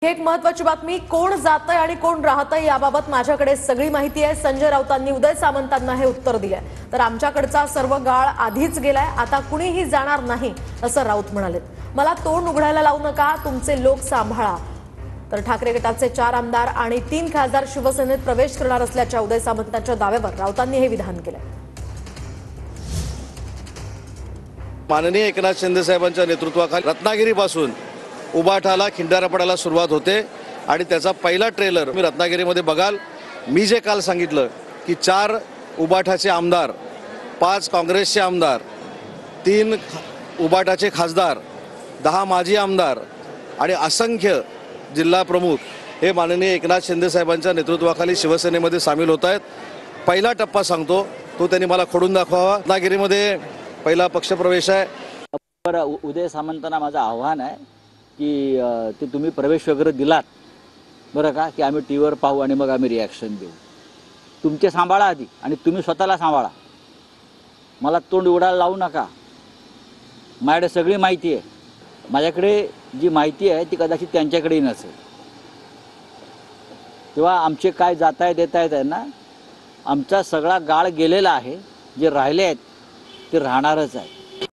एक महत्त्वाची बातमी, कोण जातंय आणि कोण राहतंय याबाबत माझ्याकडे सगळी माहिती आहे। संजय राऊतांनी उदय सामंतांना हे उत्तर दिलंय। तर आमच्याकडचा सर्व गाळ आधीच गेलाय, आता कुणीही जाणार नाही असं राऊत म्हणाले। मला तोंड उघडायला लावू नका, तुमचे लोक सांभाळा। तर ठाकरे गटाचे 4 आमदार आणि 3 खासदार शिवसेनेत प्रवेश करणार असल्याच्या उदय सामंतांच्या दाव्यावर राऊतांनी हे विधान केलंय। माननीय एकनाथ शिंदे साहेबांच्या नेतृत्वाखाली रत्नागिरीपासून उबाठाला खिंडारा पडायला सुरुवात होते आणि त्याचा पहिला ट्रेलर तुम्ही रत्नागिरीमध्ये बघाल। मी जे काल सांगितलं की 4 उबाठाचे आमदार, 5 काँग्रेसचे आमदार, 3 उबाठाचे खासदार, 10 माजी आमदार आणि असंख्य जिल्हा प्रमुख हे माननीय एकनाथ शिंदे साहेबांच्या नेतृत्वाखाली शिवसेनेमध्ये सामील होत आहेत। पहिला टप्पा सांगतो तो त्यांनी मला खोडून दाखवावा। रत्नागिरीमध्ये पहिला पक्षप्रवेश आहे। उदय सामंतांना माझं आव्हान आहे की ते तुम्ही प्रवेश वगैरे दिलात बरं का, की आम्ही टीव्हीवर पाहू आणि मग आम्ही रिॲक्शन देऊ। तुमचे सांभाळा आधी आणि तुम्ही स्वतःला सांभाळा। मला तोंड उघडायला लावू नका। माझ्याकडे सगळी माहिती आहे। माझ्याकडे जी माहिती आहे ती कदाचित त्यांच्याकडेही नसेल। तेव्हा आमचे काय जाता येत आहे ना, आमचा सगळा गाळ गेलेला आहे। जे राहिले आहेत ते राहणारच आहे।